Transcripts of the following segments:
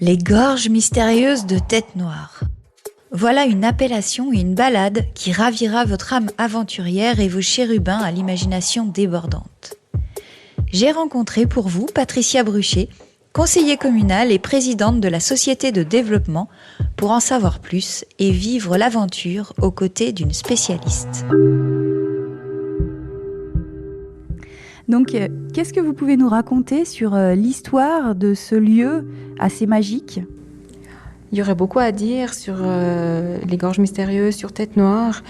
Les gorges mystérieuses de Tête Noire. Voilà une appellation et une balade qui ravira votre âme aventurière et vos chérubins à l'imagination débordante. J'ai rencontré pour vous Patricia Bruchet, conseillère communale et présidente de la Société de développement, pour en savoir plus et vivre l'aventure aux côtés d'une spécialiste. Donc, qu'est-ce que vous pouvez nous raconter sur l'histoire de ce lieu assez magique ? Il y aurait beaucoup à dire sur les gorges mystérieuses, sur Tête Noire,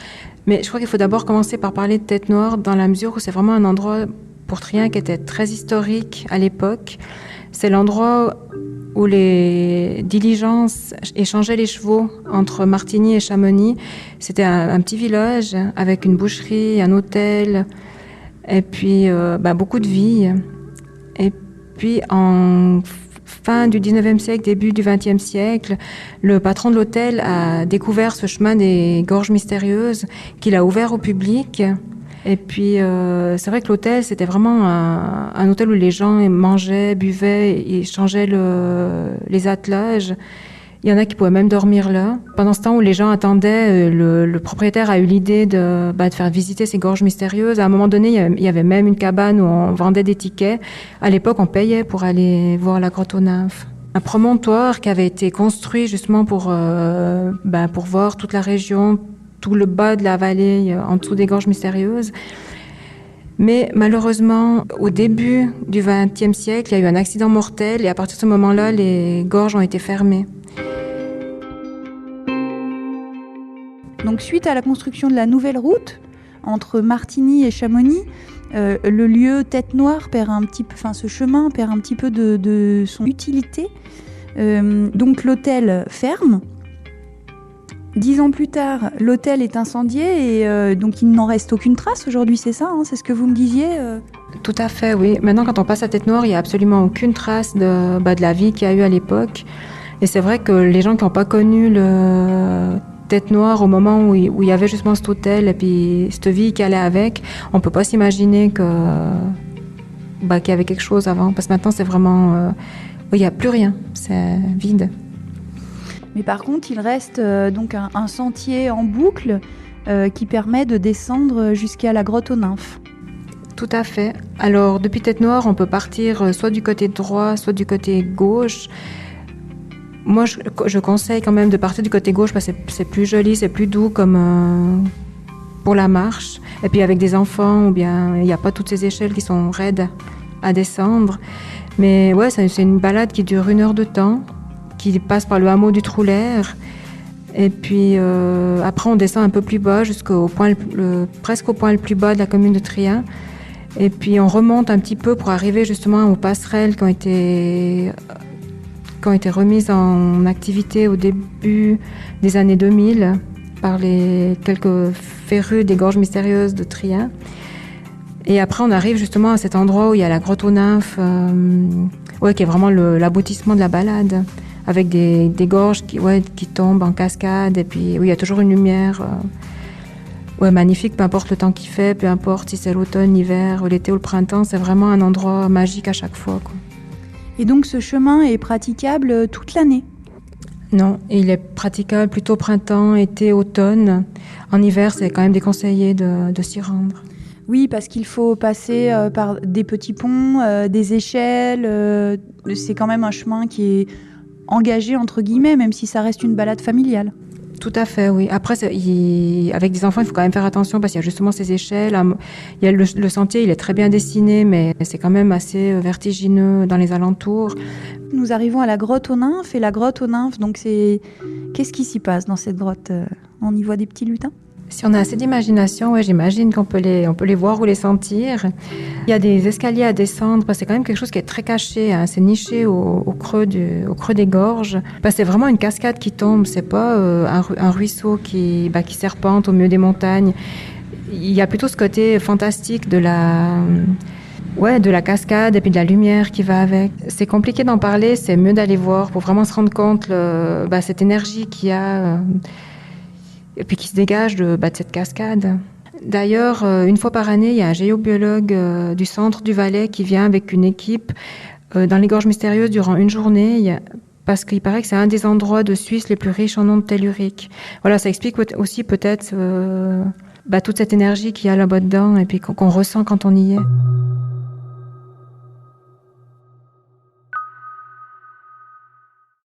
mais je crois qu'il faut d'abord commencer par parler de Tête Noire dans la mesure où c'est vraiment un endroit pour Trien qui était très historique à l'époque. C'est l'endroit où les diligences échangeaient les chevaux entre Martigny et Chamonix. C'était un petit village avec une boucherie, un hôtel, et puis beaucoup de vie. Et puis en fin du 19e siècle, début du 20e siècle, le patron de l'hôtel a découvert ce chemin des gorges mystérieuses qu'il a ouvert au public. Et puis c'est vrai que l'hôtel, c'était vraiment un hôtel où les gens mangeaient, buvaient, et changeaient les attelages. Il y en a qui pouvaient même dormir là. Pendant ce temps où les gens attendaient, le propriétaire a eu l'idée de faire visiter ces gorges mystérieuses. À un moment donné, il y avait même une cabane où on vendait des tickets. À l'époque, on payait pour aller voir la grotte aux nymphes. Un promontoire qui avait été construit justement pour voir toute la région, tout le bas de la vallée, en dessous des gorges mystérieuses. Mais malheureusement, au début du XXe siècle, il y a eu un accident mortel et à partir de ce moment-là, les gorges ont été fermées. Donc, suite à la construction de la nouvelle route entre Martigny et Chamonix, le lieu Tête Noire perd un petit peu, ce chemin perd un petit peu de son utilité. Donc, l'hôtel ferme. 10 ans plus tard, l'hôtel est incendié et donc il n'en reste aucune trace aujourd'hui, c'est ça, c'est ce que vous me disiez Tout à fait, oui. Maintenant, quand on passe à Tête Noire, il n'y a absolument aucune trace de la vie qu'il y a eu à l'époque. Et c'est vrai que les gens qui n'ont pas connu le Tête Noire au moment où il y avait justement cet hôtel et puis cette vie qui allait avec, on ne peut pas s'imaginer qu'il y avait quelque chose avant. Parce que maintenant, c'est vraiment... il n'y a plus rien, c'est vide. Mais par contre, il reste donc un sentier en boucle qui permet de descendre jusqu'à la grotte aux nymphes. Tout à fait. Alors, depuis Tête Noire, on peut partir soit du côté droit, soit du côté gauche. Moi, je conseille quand même de partir du côté gauche parce que c'est plus joli, c'est plus doux comme pour la marche. Et puis avec des enfants, ou bien il n'y a pas toutes ces échelles qui sont raides à descendre. Mais ouais, c'est une balade qui dure 1 heure de temps, qui passe par le hameau du Troulaire. Et puis après, on descend un peu plus bas jusqu'au point presque au point le plus bas de la commune de Trien. Et puis on remonte un petit peu pour arriver justement aux passerelles qui ont été remises en activité au début des années 2000 par les quelques férus des gorges mystérieuses de Trien. Et après, on arrive justement à cet endroit où il y a la grotte aux nymphes, qui est vraiment l'aboutissement de la balade, avec des gorges qui tombent en cascade, et puis il y a toujours une lumière magnifique, peu importe le temps qu'il fait, peu importe si c'est l'automne, l'hiver, l'été ou le printemps, c'est vraiment un endroit magique à chaque fois, quoi. Et donc ce chemin est praticable toute l'année ? Non, il est praticable plutôt printemps, été, automne. En hiver, c'est quand même déconseillé de s'y rendre. Oui, parce qu'il faut passer par des petits ponts, des échelles. C'est quand même un chemin qui est engagé, entre guillemets, même si ça reste une balade familiale. Tout à fait, oui. Après, avec des enfants, il faut quand même faire attention parce qu'il y a justement ces échelles. Il y a le sentier, il est très bien dessiné, mais c'est quand même assez vertigineux dans les alentours. Nous arrivons à la grotte aux nymphes, et la grotte aux nymphes, donc qu'est-ce qui s'y passe dans cette grotte ? On y voit des petits lutins ? Si on a assez d'imagination, j'imagine qu'on peut les voir ou les sentir. Il y a des escaliers à descendre, parce que c'est quand même quelque chose qui est très caché, C'est niché au creux des gorges. C'est vraiment une cascade qui tombe, c'est pas un ruisseau qui serpente au milieu des montagnes. Il y a plutôt ce côté fantastique de la cascade et puis de la lumière qui va avec. C'est compliqué d'en parler, c'est mieux d'aller voir pour vraiment se rendre compte cette énergie qu'il y a et puis qui se dégage de cette cascade. D'ailleurs, une fois par année, il y a un géobiologue du centre du Valais qui vient avec une équipe dans les gorges mystérieuses durant une journée parce qu'il paraît que c'est un des endroits de Suisse les plus riches en ondes telluriques. Voilà, ça explique aussi peut-être toute cette énergie qu'il y a là-bas dedans et puis qu'on ressent quand on y est.